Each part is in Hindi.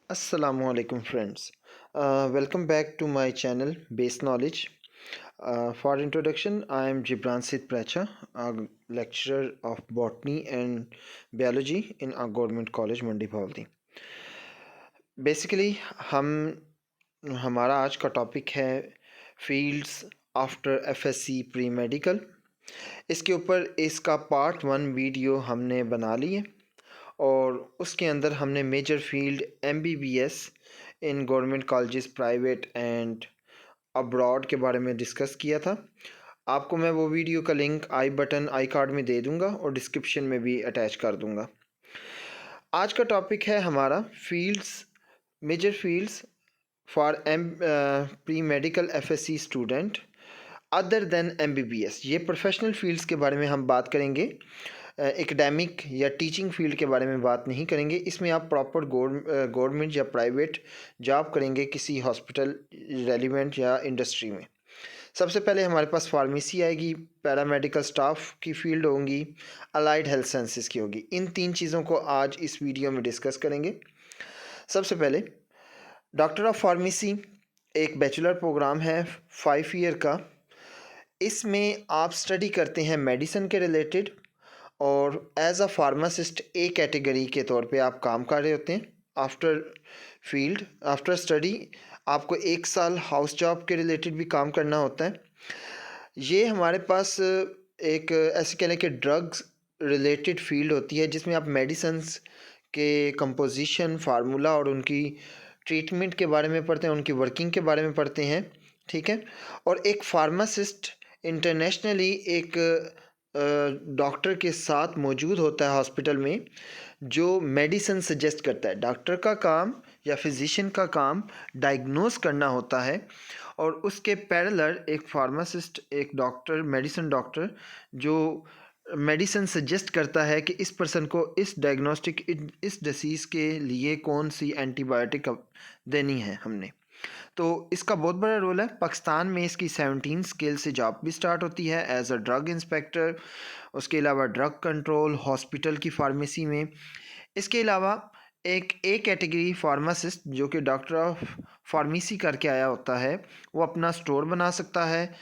Assalamualaikum friends. Welcome back to my channel Base Knowledge. For introduction, I am Jibran Sid Pracha, a lecturer of Botany and Biology in our Government College Mandi Bhavli. Basically हम हमारा आज का टॉपिक है fields after FSc pre medical. इसके ऊपर इसका पार्ट 1 वीडियो हमने बना ली है और उसके अंदर हमने major field MBBS in government colleges private and abroad के बारे में डिस्कस किया था। आपको मैं वो वीडियो का लिंक आई कार्ड में दे दूंगा और डिस्क्रिप्शन में भी अटैच कर दूंगा। आज का टॉपिक है हमारा fields, major fields for pre medical FSc student other than MBBS. ये प्रोफेशनल फील्ड्स के बारे में हम बात करेंगे, एकेडमिक या टीचिंग फील्ड के बारे में बात नहीं करेंगे। इसमें आप प्रॉपर गवर्नमेंट या प्राइवेट जॉब करेंगे किसी हॉस्पिटल रेलिवेंट या इंडस्ट्री में। सबसे पहले हमारे पास फार्मेसी आएगी, पैरामेडिकल स्टाफ की फील्ड होंगी, अलाइड हेल्थ साइंसेस की होगी। इन तीन चीज़ों को आज इस वीडियो में डिस्कस करेंगे। सबसे पहले डॉक्टर ऑफ फार्मेसी एक बैचलर प्रोग्राम है 5 ईयर का। इसमें आप स्टडी करते हैं मेडिसिन के रिलेटेड और as a pharmacist A category के तौर पे आप काम कर रहे होते हैं। आफ्टर स्टडी आपको 1 साल हाउस जॉब के रिलेटेड भी काम करना होता है। ये हमारे पास एक ऐसे कह लें कि ड्रग्स रिलेटेड फील्ड होती है जिसमें आप मेडिसिन्स के कंपोजिशन, फार्मूला और उनकी ट्रीटमेंट के बारे में पढ़ते हैं, उनकी वर्किंग के बारे में पढ़ते हैं, ठीक है। और एक फार्मासिस्ट इंटरनेशनली एक डॉक्टर के साथ मौजूद होता है हॉस्पिटल में जो मेडिसिन सजेस्ट करता है। डॉक्टर का काम या फिजिशियन का काम डायग्नोस करना होता है और उसके पैरेलल एक फार्मासिस्ट, एक डॉक्टर, मेडिसिन डॉक्टर जो मेडिसिन सजेस्ट करता है कि इस पर्सन को इस डायग्नोस्टिक, इस डिसीज़ के लिए कौन सी एंटीबायोटिक देनी है हमने। तो इसका बहुत बड़ा रोल है। पाकिस्तान में इसकी 17 स्केल से जॉब भी स्टार्ट होती है एज अ ड्रग इंस्पेक्टर, उसके अलावा ड्रग कंट्रोल, हॉस्पिटल की फार्मेसी में। इसके अलावा एक ए कैटेगरी फार्मासिस्ट जो कि डॉक्टर ऑफ फार्मेसी करके आया होता है, वो अपना स्टोर बना सकता है,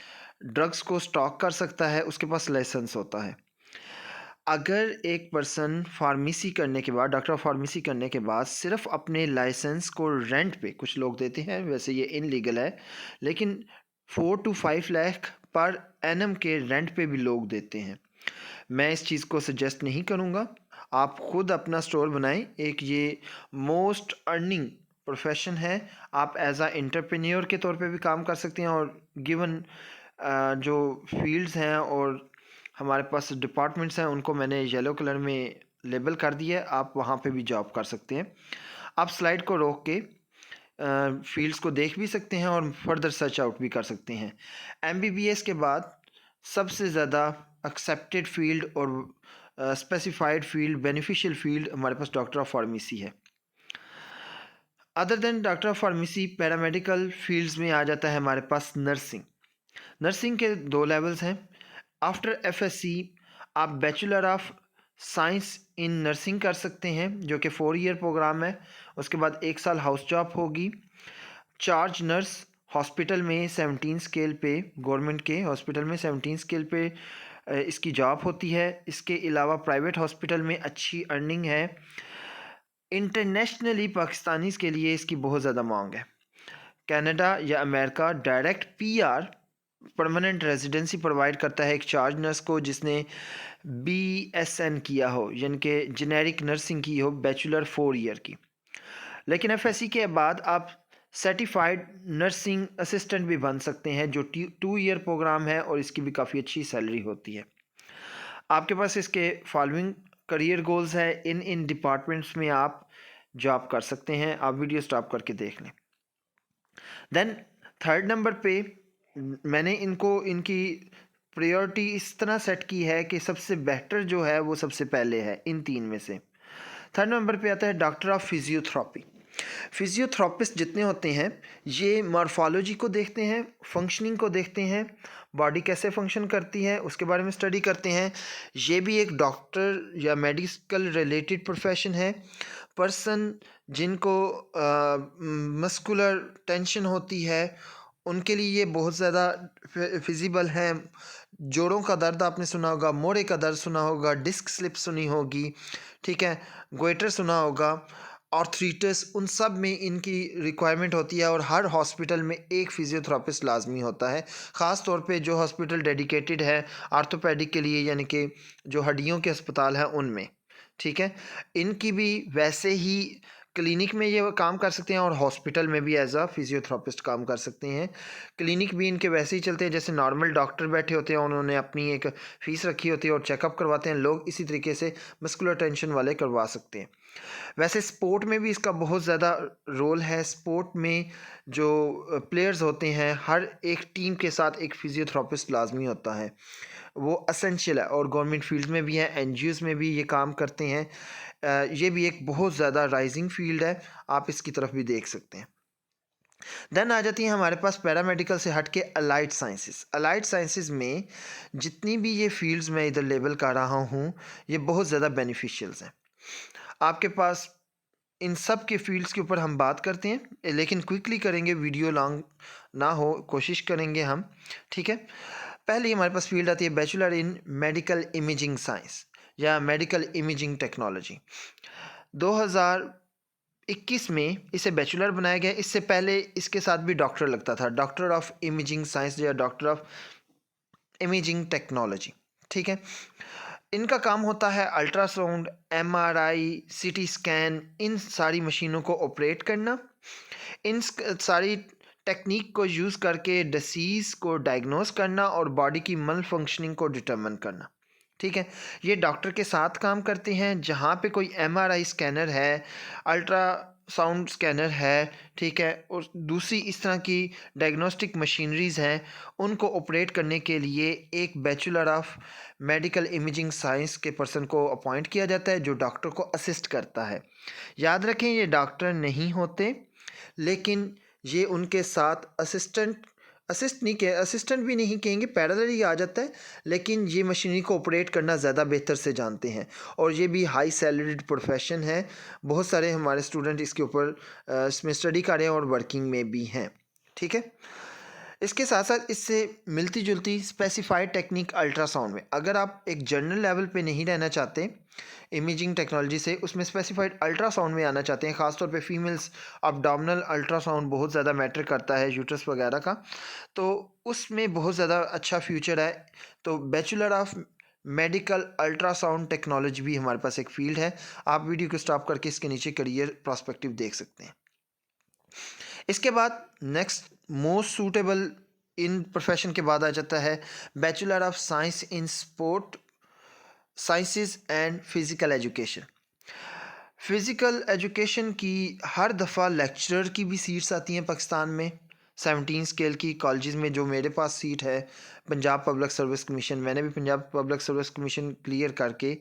ड्रग्स को स्टॉक कर सकता है, उसके पास लाइसेंस होता है। अगर एक पर्सन फार्मेसी करने के बाद, डॉक्टर ऑफ फार्मेसी करने के बाद सिर्फ अपने लाइसेंस को रेंट पे, कुछ लोग देते हैं, वैसे ये इनलीगल है, लेकिन 4 to 5 लाख पर एनम के रेंट पे भी लोग देते हैं। मैं इस चीज़ को सजेस्ट नहीं करूँगा। आप खुद अपना स्टोर बनाएं। एक ये मोस्ट अर्निंग प्रोफेशन है। आप एज आ एंटरप्रेन्योर के तौर पे भी काम कर सकते हैं और गिवन जो फील्ड्स हैं और हमारे पास डिपार्टमेंट्स हैं उनको मैंने येलो कलर में लेबल कर दिया है, आप वहाँ पे भी जॉब कर सकते हैं। आप स्लाइड को रोक के फील्ड्स को देख भी सकते हैं और फर्दर सर्च आउट भी कर सकते हैं। एमबीबीएस के बाद सबसे ज़्यादा एक्सेप्टेड फील्ड और स्पेसिफाइड फील्ड, बेनिफिशियल फील्ड हमारे पास डॉक्टर ऑफ फार्मेसी है। Other than doctor of pharmacy, paramedical fields में आ जाता है हमारे पास नर्सिंग। नर्सिंग के 2 लेवल्स हैं। आफ्टर एफएससी आप bachelor of science in nursing कर सकते हैं जो कि 4 ईयर प्रोग्राम है। उसके बाद 1 साल हाउस जॉब होगी। चार्ज नर्स हॉस्पिटल में 17 स्केल पे, गवर्नमेंट के हॉस्पिटल में 17 स्केल पे इसकी जॉब होती है। इसके अलावा प्राइवेट हॉस्पिटल में अच्छी अर्निंग है। इंटरनेशनली पाकिस्तानीज़ के लिए इसकी बहुत ज़्यादा मांग है। कनाडा या America direct PR, permanent residency provide करता है एक चार्ज नर्स को जिसने बीएसएन किया हो, यानी कि जेनेरिक नर्सिंग की हो, बैचलर 4 ईयर की। लेकिन एफएससी के बाद आप सर्टिफाइड नर्सिंग असिस्टेंट भी बन सकते हैं जो 2 ईयर प्रोग्राम है और इसकी भी काफ़ी अच्छी सैलरी होती है। आपके पास इसके फॉलोइंग करियर गोल्स है। इन डिपार्टमेंट्स में आप जॉब कर सकते हैं। आप वीडियो स्टॉप करके देख लें। देन 3rd नंबर पे मैंने इनकी प्रायोरिटी इस तरह सेट की है कि सबसे बेहतर जो है वो सबसे पहले है इन 3 में से। 3rd नंबर पे आता है डॉक्टर ऑफ फिजियोथेरेपी। फिजियोथेरेपिस्ट जितने होते हैं ये मॉर्फोलॉजी को देखते हैं, फंक्शनिंग को देखते हैं, बॉडी कैसे फंक्शन करती है उसके बारे में स्टडी करते हैं। ये भी एक डॉक्टर या मेडिकल रिलेटेड प्रोफेशन है। पर्सन जिनको मस्कुलर टेंशन होती है उनके लिए ये बहुत ज़्यादा फिजिबल है। जोड़ों का दर्द आपने सुना होगा, मोड़े का दर्द सुना होगा, डिस्क स्लिप सुनी होगी, ठीक है, गोइटर सुना होगा, आर्थराइटिस, उन सब में इनकी रिक्वायरमेंट होती है और हर हॉस्पिटल में एक फिजियोथेरापिस्ट लाजमी होता है। ख़ास तौर पे जो हॉस्पिटल डेडिकेटेड है आर्थोपेडिक के लिए, यानी कि जो हड्डियों के अस्पताल हैं उनमें, ठीक है। इनकी भी वैसे ही क्लिनिक में ये काम कर सकते हैं और हॉस्पिटल में भी एज अ फिजियोथेरापिस्ट काम कर सकते हैं। क्लिनिक भी इनके वैसे ही चलते हैं जैसे नॉर्मल डॉक्टर बैठे होते हैं, उन्होंने अपनी एक फ़ीस रखी होती है और चेकअप करवाते हैं। लोग इसी तरीके से मस्कुलर टेंशन वाले करवा सकते हैं। वैसे स्पोर्ट में भी इसका बहुत ज़्यादा रोल है। स्पोर्ट में जो प्लेयर्स होते हैं, हर एक टीम के साथ एक फिजियोथेरापिस्ट लाजमी होता है, वो असेंशियल है और गवर्नमेंट फील्ड में भी है, एनजीओज़ में भी ये काम करते हैं। ये भी एक बहुत ज़्यादा राइजिंग फील्ड है, आप इसकी तरफ भी देख सकते हैं। देन आ जाती है हमारे पास पैरामेडिकल से हट के अलाइड साइंसेस। अलाइड साइंसेस में जितनी भी ये फील्ड्स मैं इधर लेबल कर रहा हूँ, ये बहुत ज़्यादा बेनिफिशियल्स हैं। आपके पास इन सब के फील्ड्स के ऊपर हम बात करते हैं, लेकिन क्विकली करेंगे, वीडियो लॉन्ग ना हो, कोशिश करेंगे हम, ठीक है। पहले हमारे पास फील्ड आती है bachelor in medical imaging science या मेडिकल इमेजिंग टेक्नोलॉजी। 2021 में इसे बैचलर बनाया गया। इससे पहले इसके साथ भी डॉक्टर लगता था, डॉक्टर ऑफ इमेजिंग साइंस या डॉक्टर ऑफ इमेजिंग टेक्नोलॉजी, ठीक है। इनका काम होता है अल्ट्रासाउंड, एमआरआई, सीटी स्कैन, इन सारी मशीनों को ऑपरेट करना, इन सारी टेक्निक को यूज़ करके डिसीज़ को डायग्नोस करना और बॉडी की मल फंक्शनिंग को डिटरमिन करना, ठीक है। ये डॉक्टर के साथ काम करते हैं। जहाँ पे कोई एमआरआई स्कैनर है, अल्ट्रासाउंड स्कैनर है, ठीक है, और दूसरी इस तरह की डायग्नोस्टिक मशीनरीज़ हैं, उनको ऑपरेट करने के लिए एक bachelor of medical imaging science के पर्सन को अपॉइंट किया जाता है जो डॉक्टर को असिस्ट करता है। याद रखें, ये डॉक्टर नहीं होते, लेकिन ये उनके साथ असिस्टेंट भी नहीं कहेंगे, पैरेलल ही आ जाता है, लेकिन ये मशीनरी को ऑपरेट करना ज़्यादा बेहतर से जानते हैं और ये भी हाई सैलरीड प्रोफेशन है। बहुत सारे हमारे स्टूडेंट इसके ऊपर इसमें स्टडी कर रहे हैं और वर्किंग में भी हैं, ठीक है। इसके साथ साथ इससे मिलती जुलती स्पेसिफाइड टेक्निक अल्ट्रासाउंड में, अगर आप एक जनरल लेवल पे नहीं रहना चाहते इमेजिंग टेक्नोलॉजी से, उसमें स्पेसिफाइड अल्ट्रासाउंड में आना चाहते हैं, ख़ासतौर पे फीमेल्स अब्डोमिनल अल्ट्रासाउंड बहुत ज़्यादा मैटर करता है, यूट्रस वगैरह का, तो उसमें बहुत ज़्यादा अच्छा फ्यूचर है। तो bachelor of medical ultrasound technology भी हमारे पास एक फील्ड है। आप वीडियो को स्टॉप करके इसके नीचे करियर प्रॉस्पेक्टिव देख सकते हैं। इसके बाद नेक्स्ट मोस्ट सूटेबल इन प्रोफेशन के बाद आ जाता है bachelor of science in sport sciences and physical education. Physical education की हर दफ़ा लेक्चरर की भी सीट्स आती हैं पाकिस्तान में, 17 स्केल की कॉलेजेस में। जो मेरे पास सीट है पंजाब पब्लिक सर्विस कमीशन, मैंने भी Punjab public service commission clear करके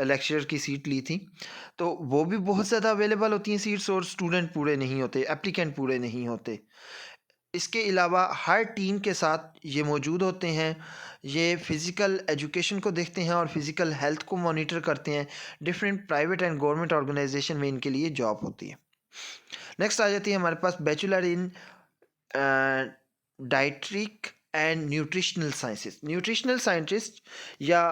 लेक्चरर की सीट ली थी, तो वो भी बहुत ज़्यादा अवेलेबल होती हैं सीट्स और स्टूडेंट पूरे नहीं होते, एप्लीकेंट पूरे नहीं होते। इसके अलावा हर टीम के साथ ये मौजूद होते हैं, ये फ़िज़िकल एजुकेशन को देखते हैं और फ़िज़िकल हेल्थ को मॉनिटर करते हैं। Different private and government organisation में इनके लिए जॉब होती है। नेक्स्ट आ जाती है हमारे पास बैचलर इन डाइट्रिक and nutritional sciences. Nutritional scientist या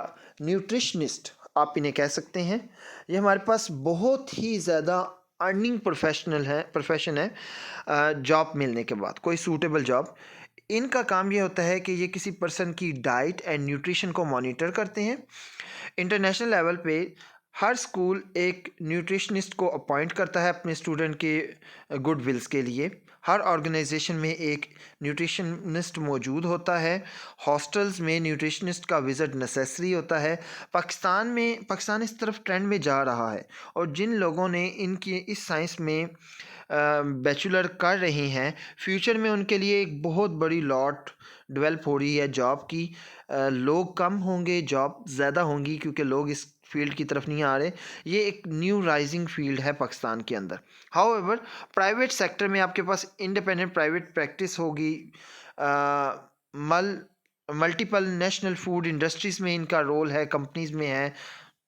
न्यूट्रिशनिस्ट आप इन्हें कह सकते हैं। ये हमारे पास बहुत ही ज़्यादा अर्निंग प्रोफेशन है जॉब मिलने के बाद, कोई सूटेबल जॉब। इनका काम ये होता है कि ये किसी पर्सन की डाइट एंड न्यूट्रिशन को मॉनिटर करते हैं। इंटरनेशनल लेवल पे हर स्कूल एक न्यूट्रिशनिस्ट को अपॉइंट करता है अपने स्टूडेंट के गुड विल्स के लिए। हर ऑर्गेनाइजेशन में एक न्यूट्रिशनिस्ट मौजूद होता है। हॉस्टल्स में न्यूट्रिशनिस्ट का विज़िट नेसेसरी होता है। पाकिस्तान इस तरफ ट्रेंड में जा रहा है और जिन लोगों ने इनकी इस साइंस में बैचलर कर रहे हैं, फ्यूचर में उनके लिए एक बहुत बड़ी लॉट डेवलप हो रही है जॉब की। लोग कम होंगे, जॉब ज़्यादा होंगी, क्योंकि लोग इस फील्ड की तरफ नहीं आ रहे। ये एक न्यू राइजिंग फील्ड है पाकिस्तान के अंदर। हाउएवर प्राइवेट सेक्टर में आपके पास इंडिपेंडेंट प्राइवेट प्रैक्टिस होगी। मल्टीपल नेशनल फूड इंडस्ट्रीज़ में इनका रोल है, कंपनीज़ में है,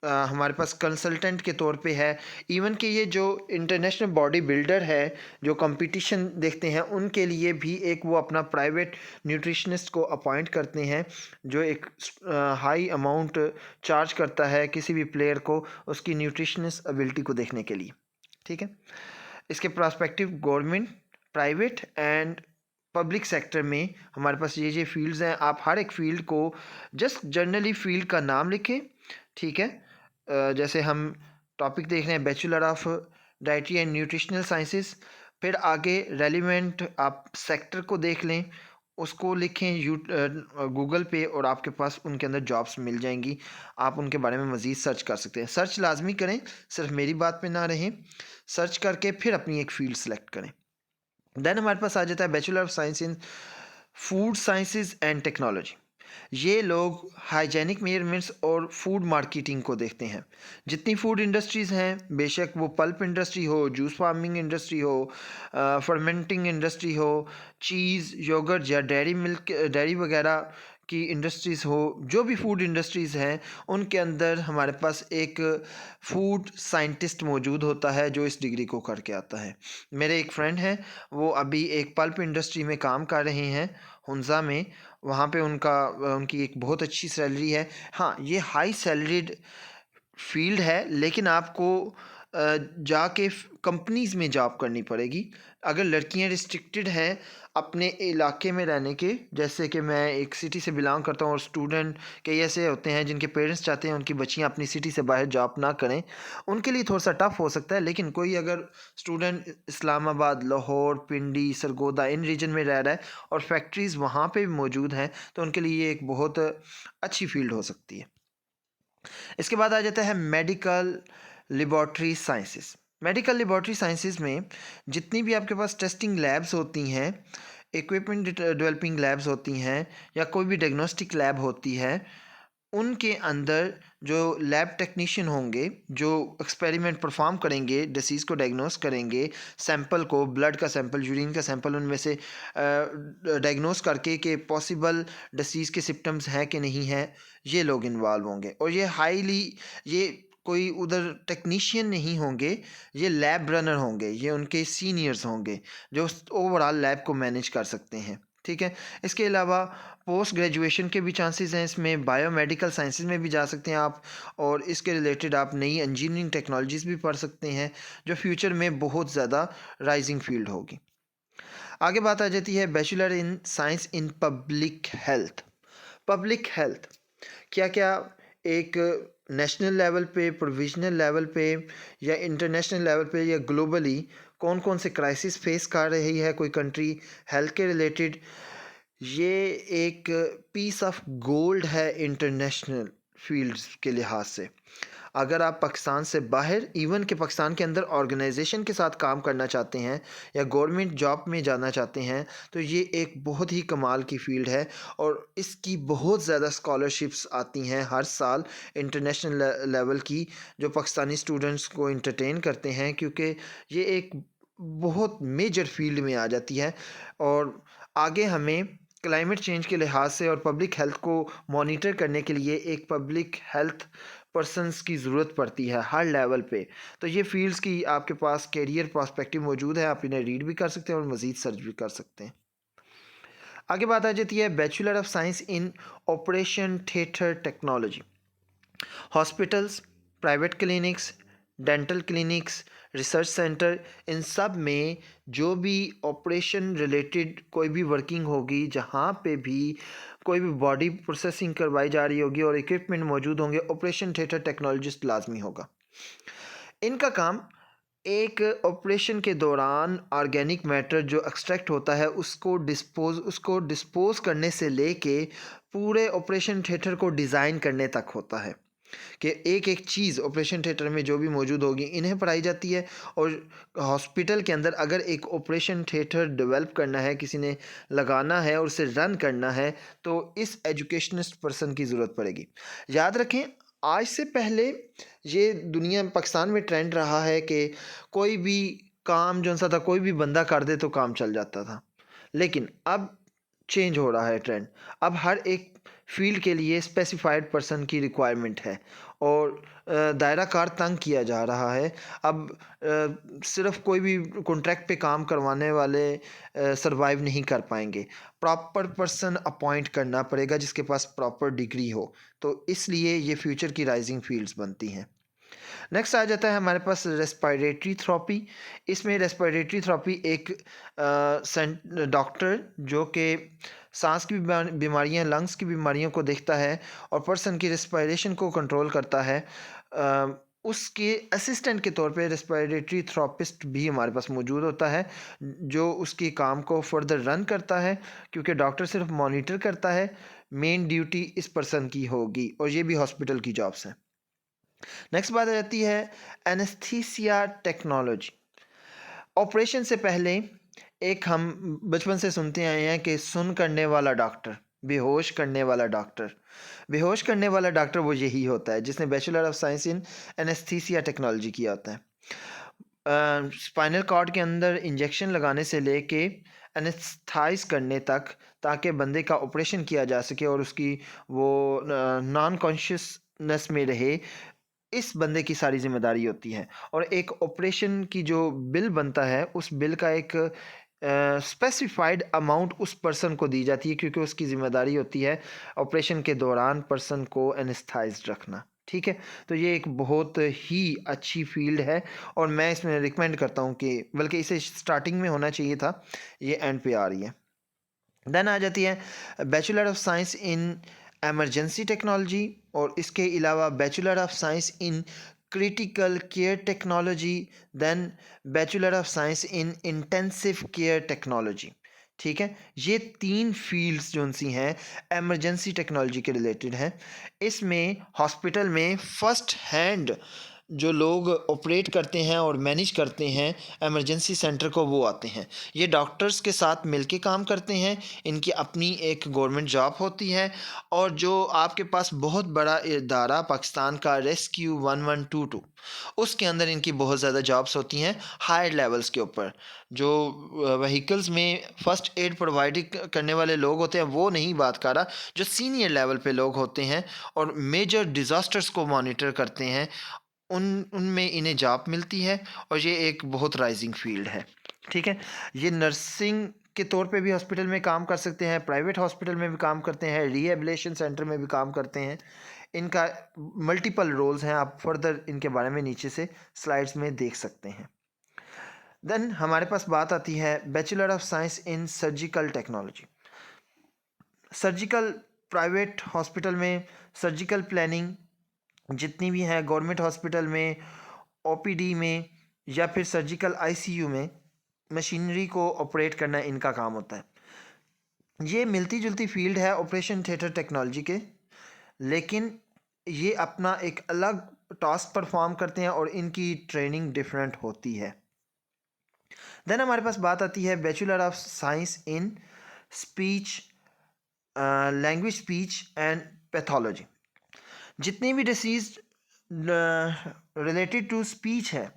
हमारे पास कंसल्टेंट के तौर पे है। इवन कि ये जो इंटरनेशनल बॉडी बिल्डर है जो कंपटीशन देखते हैं उनके लिए भी एक वो अपना प्राइवेट न्यूट्रिशनिस्ट को अपॉइंट करते हैं जो एक हाई अमाउंट चार्ज करता है किसी भी प्लेयर को उसकी न्यूट्रिशनिस्ट एबिलिटी को देखने के लिए। ठीक है, इसके prospective government, private and public sector में हमारे पास ये फील्ड्स हैं। आप हर एक फील्ड को जस्ट जनरली फील्ड का नाम लिखें। ठीक है, जैसे हम टॉपिक देख रहे हैं bachelor of dietary and nutritional sciences, फिर आगे रेलिवेंट आप सेक्टर को देख लें, उसको लिखें गूगल पे और आपके पास उनके अंदर जॉब्स मिल जाएंगी। आप उनके बारे में मज़ीद सर्च कर सकते हैं। सर्च लाजमी करें, सिर्फ मेरी बात पे ना रहें, सर्च करके फिर अपनी एक फील्ड सेलेक्ट करें। देन हमारे पास आ जाता है bachelor of science in food sciences and technology. ये लोग हाइजेनिक मेजरमेंट्स और फूड मार्केटिंग को देखते हैं। जितनी फूड इंडस्ट्रीज़ हैं, बेशक वो पल्प इंडस्ट्री हो, जूस फार्मिंग इंडस्ट्री हो, फर्मेंटिंग इंडस्ट्री हो, चीज़, योगर्ट या डेयरी मिल्क, डेयरी वगैरह की इंडस्ट्रीज़ हो, जो भी फूड इंडस्ट्रीज़ हैं उनके अंदर हमारे पास एक फूड साइंटिस्ट मौजूद होता है जो इस डिग्री को करके आता है। मेरे एक फ्रेंड हैं, वो अभी एक पल्प इंडस्ट्री में काम कर रहे हैं हुंज़ा में। वहाँ पे उनकी एक बहुत अच्छी सैलरी है। हाँ, ये हाई सैलरीड फील्ड है, लेकिन आपको जाके कंपनीज़ में जॉब करनी पड़ेगी। अगर लड़कियां रिस्ट्रिक्टेड हैं अपने इलाके में रहने के, जैसे कि मैं एक सिटी से बिलोंग करता हूँ और स्टूडेंट कई ऐसे होते हैं जिनके पेरेंट्स चाहते हैं उनकी बच्चियां अपनी सिटी से बाहर जॉब ना करें, उनके लिए थोड़ा सा टफ हो सकता है। लेकिन कोई अगर स्टूडेंट इस्लामाबाद, लाहौर, पिंडी, सरगोदा इन रीजन में रह रहा है और फैक्ट्रीज़ वहाँ पे भी मौजूद हैं, तो उनके लिए ये एक बहुत अच्छी फील्ड हो सकती है। इसके बाद आ जाता है medical laboratory sciences. Medical laboratory sciences में जितनी भी आपके पास टेस्टिंग लैब्स होती हैं, इक्विपमेंट डेवलपिंग लैब्स होती हैं या कोई भी डायग्नोस्टिक लैब होती है, उनके अंदर जो लैब टेक्नीशियन होंगे जो एक्सपेरिमेंट परफॉर्म करेंगे, डिसीज़ को डायग्नोस करेंगे, सैंपल को, ब्लड का सैंपल, यूरिन का सैंपल, उनमें से डायग्नोस करके कि पॉसिबल डिसीज़ के सिम्टम्स हैं कि नहीं हैं, ये लोग इन्वॉल्व होंगे। और ये कोई उधर टेक्नीशियन नहीं होंगे, ये लैब रनर होंगे, ये उनके सीनियर्स होंगे जो ओवरऑल लैब को मैनेज कर सकते हैं। ठीक है, इसके अलावा पोस्ट ग्रेजुएशन के भी चांसेस हैं, इसमें बायोमेडिकल साइंसेज में भी जा सकते हैं आप, और इसके रिलेटेड आप नई इंजीनियरिंग टेक्नोलॉजीज़ भी पढ़ सकते हैं जो फ्यूचर में बहुत ज़्यादा राइजिंग फील्ड होगी। आगे बात आ जाती है bachelor in science in public health. Public health क्या क्या एक नेशनल लेवल पे, प्रोविजनल लेवल पे या इंटरनेशनल लेवल पे या ग्लोबली कौन कौन से क्राइसिस फेस कर रही है कोई कंट्री हेल्थ के रिलेटेड, ये एक पीस ऑफ गोल्ड है इंटरनेशनल फील्ड्स के लिहाज से। अगर आप पाकिस्तान से बाहर, इवन के पाकिस्तान के अंदर ऑर्गेनाइजेशन के साथ काम करना चाहते हैं या गवर्नमेंट जॉब में जाना चाहते हैं, तो ये एक बहुत ही कमाल की फ़ील्ड है और इसकी बहुत ज़्यादा स्कॉलरशिप्स आती हैं हर साल इंटरनेशनल लेवल की, जो पाकिस्तानी स्टूडेंट्स को इंटरटेन करते हैं, क्योंकि ये एक बहुत मेजर फील्ड में आ जाती है। और आगे हमें क्लाइमेट चेंज के लिहाज से और पब्लिक हेल्थ को मॉनिटर करने के लिए एक पब्लिक हेल्थ पर्सनस की ज़रूरत पड़ती है हर लेवल पे। तो ये फील्ड्स की आपके पास कैरियर पर्सपेक्टिव मौजूद है, आप इन्हें रीड भी कर सकते हैं और मज़ीद सर्च भी कर सकते हैं। आगे बात आ जाती है bachelor of science in operation theatre technology. Hospitals, private clinics, dental clinics, research centre, इन सब में जो भी ऑपरेशन रिलेटेड कोई भी वर्किंग होगी, जहाँ पे भी कोई भी बॉडी प्रोसेसिंग करवाई जा रही होगी और इक्विपमेंट मौजूद होंगे, ऑपरेशन थिएटर टेक्नोलॉजिस्ट लाजमी होगा। इनका काम एक ऑपरेशन के दौरान ऑर्गेनिक मैटर जो एक्सट्रैक्ट होता है उसको डिस्पोज करने से लेके पूरे ऑपरेशन थिएटर को डिज़ाइन करने तक होता है, कि एक एक चीज़ ऑपरेशन थिएटर में जो भी मौजूद होगी इन्हें पढ़ाई जाती है। और हॉस्पिटल के अंदर अगर एक ऑपरेशन थिएटर डेवलप करना है, किसी ने लगाना है और उसे रन करना है, तो इस एजुकेशनिस्ट पर्सन की ज़रूरत पड़ेगी। याद रखें, आज से पहले ये दुनिया पाकिस्तान में ट्रेंड रहा है कि कोई भी काम जो सा था कोई भी बंदा कर दे तो काम चल जाता था, लेकिन अब चेंज हो रहा है ट्रेंड। अब हर एक फ़ील्ड के लिए स्पेसिफ़ाइड पर्सन की रिक्वायरमेंट है और दायरा कार तंग किया जा रहा है। अब सिर्फ़ कोई भी कॉन्ट्रैक्ट पे काम करवाने वाले सर्वाइव नहीं कर पाएँगे। प्रॉपर पर्सन अपॉइंट करना पड़ेगा जिसके पास प्रॉपर डिग्री हो। तो इसलिए ये फ्यूचर की राइज़िंग फ़ील्ड्स बनती हैं। नेक्स्ट आ जाता है हमारे पास रेस्पिरेटरी थेरेपी। इसमें रेस्पिरेटरी थेरेपी एक डॉक्टर जो कि सांस की बीमारियां, लंग्स की बीमारियों को देखता है और पर्सन की रेस्पिरेशन को कंट्रोल करता है, उसके असिस्टेंट के तौर पे रेस्पिरेटरी थेरेपिस्ट भी हमारे पास मौजूद होता है जो उसकी काम को फर्दर रन करता है, क्योंकि डॉक्टर सिर्फ मॉनिटर करता है, मेन ड्यूटी इस पर्सन की होगी और ये भी हॉस्पिटल की जॉब्स हैं। नेक्स्ट बात आ जाती है एनेस्थीसिया टेक्नोलॉजी। ऑपरेशन से पहले एक हम बचपन से सुनते आए हैं कि सुन करने वाला डॉक्टर, बेहोश करने वाला डॉक्टर। बेहोश करने वाला डॉक्टर वो यही होता है जिसने bachelor of science in anaesthesia technology किया होता है। स्पाइनल कॉर्ड के अंदर इंजेक्शन लगाने से लेके एनेस्थाइज करने तक, ताकि बंदे का ऑपरेशन किया जा सके और उसकी वो नॉन कॉन्शियसनेस में रहे, इस बंदे की सारी ज़िम्मेदारी होती है। और एक ऑपरेशन की जो बिल बनता है उस बिल का एक स्पेसिफाइड अमाउंट उस पर्सन को दी जाती है, क्योंकि उसकी ज़िम्मेदारी होती है ऑपरेशन के दौरान पर्सन को एनेस्थाइज्ड रखना। ठीक है, तो ये एक बहुत ही अच्छी फील्ड है और मैं इसमें रिकमेंड करता हूँ कि बल्कि इसे स्टार्टिंग में होना चाहिए था, ये एंड पे आ रही है। देन आ जाती है bachelor of science in emergency technology और इसके अलावा bachelor of science in critical care technology, then bachelor of science in intensive care technology. ठीक है, ये 3 फील्ड्स जो सी हैं एमरजेंसी टेक्नोलॉजी के रिलेटेड हैं। इसमें हॉस्पिटल में फ़र्स्ट हैंड जो लोग ऑपरेट करते हैं और मैनेज करते हैं इमरजेंसी सेंटर को, वो आते हैं। ये डॉक्टर्स के साथ मिलके काम करते हैं, इनकी अपनी एक गवर्नमेंट जॉब होती है और जो आपके पास बहुत बड़ा इदारा पाकिस्तान का रेस्क्यू 1122, उसके अंदर इनकी बहुत ज़्यादा जॉब्स होती हैं हायर लेवल्स के ऊपर। जो व्हीकल्स में फ़र्स्ट एड प्रोवाइड करने वाले लोग होते हैं वो नहीं बात कर रहा, जो सीनियर लेवल पे लोग होते हैं और मेजर डिज़ास्टर्स को मॉनिटर करते हैं, उनमें इन्हें जॉब मिलती है और ये एक बहुत राइजिंग फील्ड है। ठीक है, ये नर्सिंग के तौर पे भी हॉस्पिटल में काम कर सकते हैं, प्राइवेट हॉस्पिटल में भी काम करते हैं, रिहेबिलिटेशन सेंटर में भी काम करते हैं। इनका मल्टीपल रोल्स हैं, आप फर्दर इनके बारे में नीचे से स्लाइड्स में देख सकते हैं। देन हमारे पास बात आती है bachelor of science in surgical technology. Surgical private hospital में सर्जिकल प्लानिंग जितनी भी हैं, गवर्नमेंट हॉस्पिटल में, ओपीडी में या फिर सर्जिकल आईसीयू में मशीनरी को ऑपरेट करना इनका काम होता है। ये मिलती जुलती फील्ड है ऑपरेशन थिएटर टेक्नोलॉजी के, लेकिन ये अपना एक अलग टास्क परफॉर्म करते हैं और इनकी ट्रेनिंग डिफरेंट होती है। देन हमारे पास बात आती है bachelor of science in speech, language speech and pathology. जितनी भी डिसीज़ रिलेटेड टू स्पीच है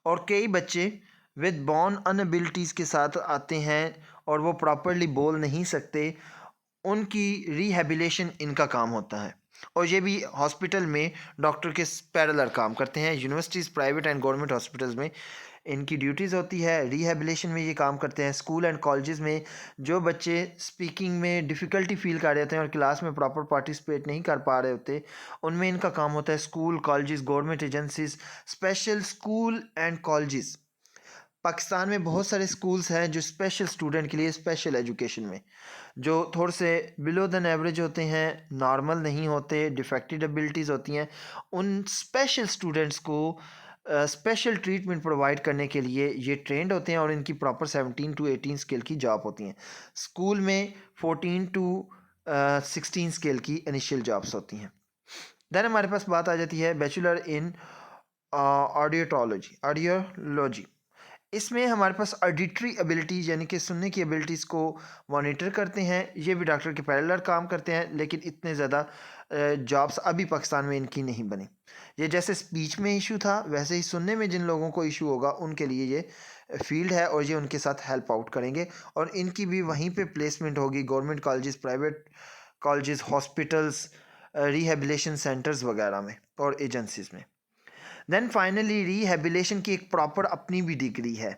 और कई बच्चे विद बॉर्न अनएबिलिटीज़ के साथ आते हैं और वो प्रॉपरली बोल नहीं सकते, उनकी रिहेबिलिटेशन इनका काम होता है और ये भी हॉस्पिटल में डॉक्टर के पैरेलल काम करते हैं। Universities, private and government hospitals में इनकी ड्यूटीज़ होती है, रिहेबिलिटेशन में ये काम करते हैं। स्कूल एंड कॉलेजेस में जो बच्चे स्पीकिंग में डिफ़िकल्टी फ़ील कर रहे होते हैं और क्लास में प्रॉपर पार्टिसिपेट नहीं कर पा रहे होते, उनमें इनका काम होता है। School, colleges, government agencies, special school and colleges. Pakistan में बहुत सारे स्कूल्स हैं जो स्पेशल स्टूडेंट के लिए स्पेशल एजुकेशन में, जो थोड़े से बिलो दैन एवरेज होते हैं, नॉर्मल नहीं होते, डिफेक्टेड एबिलिटीज़ होती हैं, उन स्पेशल स्टूडेंट्स को स्पेशल ट्रीटमेंट प्रोवाइड करने के लिए ये ट्रेंड होते हैं और इनकी प्रॉपर 17 टू 18 स्केल की जॉब होती हैं। स्कूल में 14 टू 16 स्केल की इनिशियल जॉब्स होती हैं। देन हमारे पास बात आ जाती है बैचलर इन ऑडियोलॉजी। इसमें हमारे पास ऑडिटरी एबिलिटीज़ यानी कि सुनने की एबिलिटीज़ को मॉनिटर करते हैं। ये भी डॉक्टर के पैरेलल काम करते हैं, लेकिन इतने ज़्यादा जॉब्स अभी पाकिस्तान में इनकी नहीं बनी। ये जैसे स्पीच में इशू था, वैसे ही सुनने में जिन लोगों को इशू होगा उनके लिए ये फील्ड है और ये उनके साथ हेल्प आउट करेंगे और इनकी भी वहीं पे प्लेसमेंट होगी, government colleges, private colleges, hospitals, rehabilitation centres वगैरह में और एजेंसीज में। देन फाइनली रिहेबिलिटेशन की एक प्रॉपर अपनी भी डिग्री है,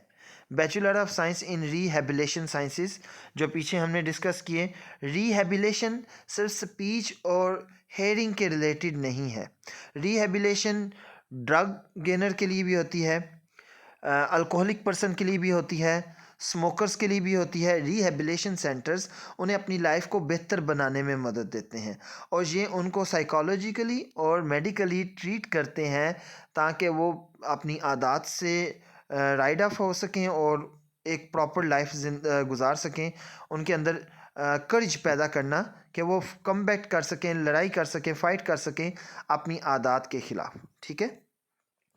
bachelor of science in rehabilitation sciences, जो पीछे हमने डिस्कस किए। रिहेबिलिटेशन सिर्फ स्पीच और हेयरिंग के रिलेटेड नहीं है। रिहेबिलिटेशन ड्रग गेनर के लिए भी होती है, अल्कोहलिक पर्सन के लिए भी होती है, स्मोकर्स के लिए भी होती है। रिहेबिलिटेशन सेंटर्स उन्हें अपनी लाइफ को बेहतर बनाने में मदद देते हैं और ये उनको साइकोलॉजिकली और मेडिकली ट्रीट करते हैं ताकि वो अपनी आदत से राइड ऑफ हो सकें और एक प्रॉपर लाइफ गुजार सकें। उनके अंदर कर्ज पैदा करना कि वो कम बैक कर सकें, लड़ाई कर सकें, फ़ाइट कर सकें अपनी आदत के ख़िलाफ़। ठीक है।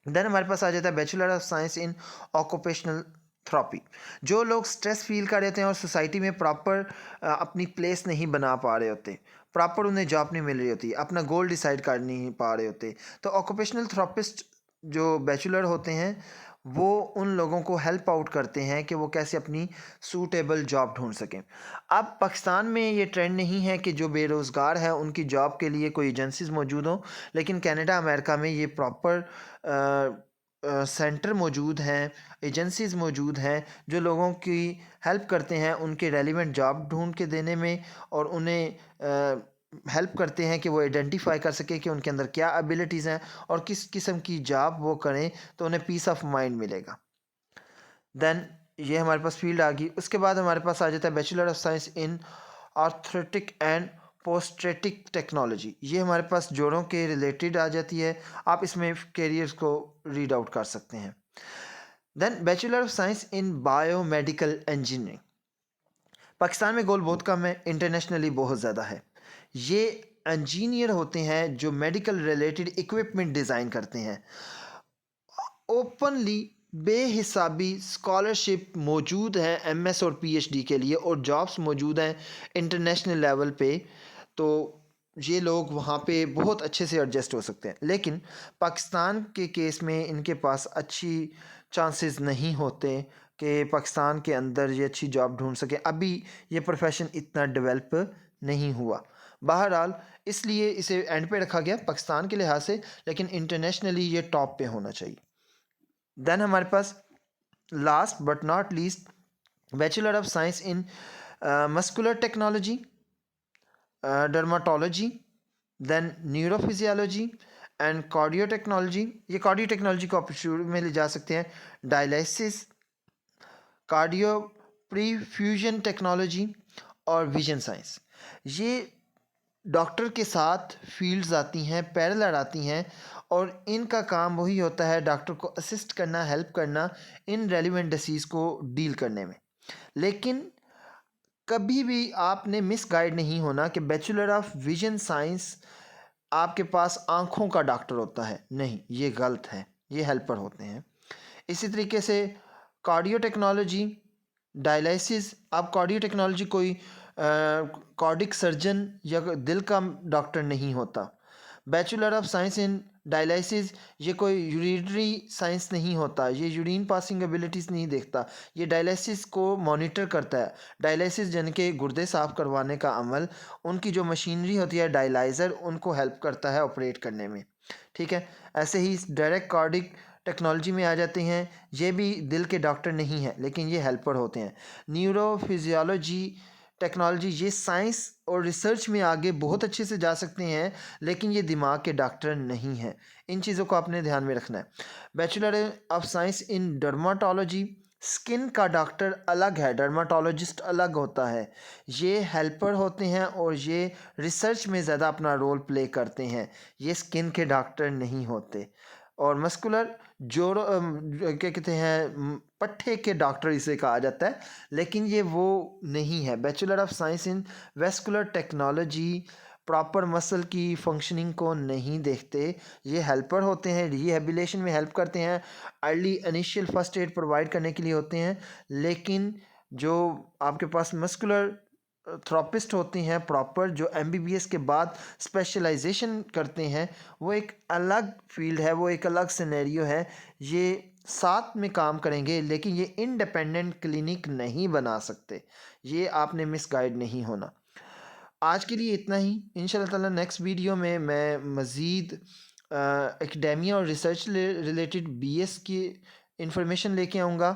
देन हमारे पास आ जाता है bachelor of science in occupational therapy. जो लोग स्ट्रेस फील कर रहे होते हैं और सोसाइटी में प्रॉपर अपनी प्लेस नहीं बना पा रहे होते, प्रॉपर उन्हें जॉब नहीं मिल रही होती, अपना गोल डिसाइड कर नहीं पा रहे होते, तो ऑक्यूपेशनल थेरेपिस्ट जो बैचलर होते हैं वो उन लोगों को हेल्प आउट करते हैं कि वो कैसे अपनी सूटेबल जॉब ढूंढ सकें। अब पाकिस्तान में ये ट्रेंड नहीं है कि जो बेरोज़गार है उनकी जॉब के लिए कोई एजेंसीज मौजूद हों, लेकिन कनाडा, अमेरिका में ये प्रॉपर सेंटर मौजूद हैं, एजेंसीज़ मौजूद हैं जो लोगों की हेल्प करते हैं उनके रेलिवेंट जॉब ढूंढ के देने में और उन्हें हेल्प करते हैं कि वो आइडेंटिफाई कर सके कि उनके अंदर क्या एबिलिटीज़ हैं और किस किस्म की जॉब वो करें तो उन्हें पीस ऑफ माइंड मिलेगा। देन ये हमारे पास फील्ड आ गई। उसके बाद हमारे पास आ जाता है bachelor of science in orthotic and prosthetic technology. ये हमारे पास जोड़ों के रिलेटेड आ जाती है, आप इसमें कैरियर्स को रीड आउट कर सकते हैं। Then bachelor of science in biomedical engineering. Pakistan में गोल बहुत कम है, इंटरनेशनली बहुत ज़्यादा है। ये इंजीनियर होते हैं जो मेडिकल रिलेटेड इक्विपमेंट डिज़ाइन करते हैं। ओपनली बेहिसाबी स्कॉलरशिप मौजूद है एमएस और पीएचडी के लिए और जॉब्स मौजूद हैं इंटरनेशनल लेवल पे, तो ये लोग वहाँ पे बहुत अच्छे से एडजस्ट हो सकते हैं। लेकिन पाकिस्तान के केस में इनके पास अच्छी चांसेस नहीं होते कि पाकिस्तान के अंदर ये अच्छी जॉब ढूंढ सके। अभी ये प्रोफेशन इतना डेवलप नहीं हुआ। बहरहाल इसलिए इसे एंड पे रखा गया पाकिस्तान के लिहाज से, लेकिन इंटरनेशनली ये टॉप पे होना चाहिए। देन हमारे पास last but not least bachelor of science in muscular technology, dermatology, then neurophysiology and cardio technology. ये कार्डियो टेक्नोलॉजी को आप शुरू में ले जा सकते हैं, डायलिसिस, कार्डियो प्रीफ्यूजन टेक्नोलॉजी और विजन साइंस। ये डॉक्टर के साथ फील्ड्स आती हैं, पैरेलल आती हैं और इनका काम वही होता है डॉक्टर को असिस्ट करना, हेल्प करना इन रेलिवेंट डिसीज़ को डील करने में। लेकिन कभी भी आपने मिस गाइड नहीं होना कि बैचलर ऑफ विजन साइंस आपके पास आँखों का डॉक्टर होता है, नहीं, ये गलत है, ये हेल्पर होते हैं। इसी तरीके से कार्डियो टेक्नोलॉजी, डायलिसिस, आप कार्डियो टेक्नोलॉजी कोई कार्डिक सर्जन या दिल का डॉक्टर नहीं होता। Bachelor of science in dialysis ये कोई यूरिनरी साइंस नहीं होता, ये यूरिन पासिंग एबिलिटीज़ नहीं देखता, ये डायलिसिस को मॉनिटर करता है। डायलिसिस जिनके गुर्दे साफ़ करवाने का अमल, उनकी जो मशीनरी होती है डायलाइज़र, उनको हेल्प करता है ऑपरेट करने में। ठीक है। ऐसे ही डायरेक्ट कार्डिक टेक्नोलॉजी में आ जाते हैं, ये भी दिल के डॉक्टर नहीं हैं लेकिन ये हेल्पर होते हैं। न्यूरोफिजियोलॉजी टेक्नोलॉजी, ये साइंस और रिसर्च में आगे बहुत अच्छे से जा सकते हैं लेकिन ये दिमाग के डॉक्टर नहीं हैं। इन चीज़ों को आपने ध्यान में रखना है। Bachelor of science in dermatology, skin का डॉक्टर अलग है, डर्माटोलॉजिस्ट अलग होता है। ये हेल्पर होते हैं और ये रिसर्च में ज़्यादा अपना रोल प्ले करते हैं, ये स्किन के डॉक्टर नहीं होते। और मस्कुलर जोड़ों क्या कहते हैं, पट्ठे के डॉक्टर इसे कहा जाता है, लेकिन ये वो नहीं है। Bachelor of science in vascular technology proper muscle की फंक्शनिंग को नहीं देखते, ये हेल्पर होते हैं, रिहेबिलिटेशन में हेल्प करते हैं, early initial first aid provide करने के लिए होते हैं। लेकिन जो आपके पास मस्कुलर थेरेपिस्ट होती हैं प्रॉपर, जो एमबीबीएस के बाद स्पेशलाइजेशन करते हैं, वो एक अलग फील्ड है, वो एक अलग सिनेरियो है। ये साथ में काम करेंगे लेकिन ये इंडिपेंडेंट क्लिनिक नहीं बना सकते, ये आपने मिसगाइड नहीं होना। आज के लिए इतना ही। इंशाल्लाह ताला नेक्स्ट वीडियो में मैं मज़ीद एकेडेमिया और रिसर्च रिलेटेड बीएस की इंफॉर्मेशन लेके आऊँगा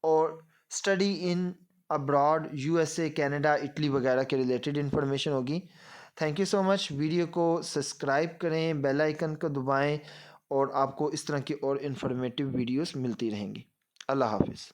और study in abroad USA, Canada, Italy वगैरह के रिलेटेड इंफॉर्मेशन होगी। Thank you so much. Video को सब्सक्राइब करें, बेल आइकन को दबाएं और आपको इस तरह की और इंफॉर्मेटिव वीडियोस मिलती रहेंगी। अल्लाह हाफ़िज़।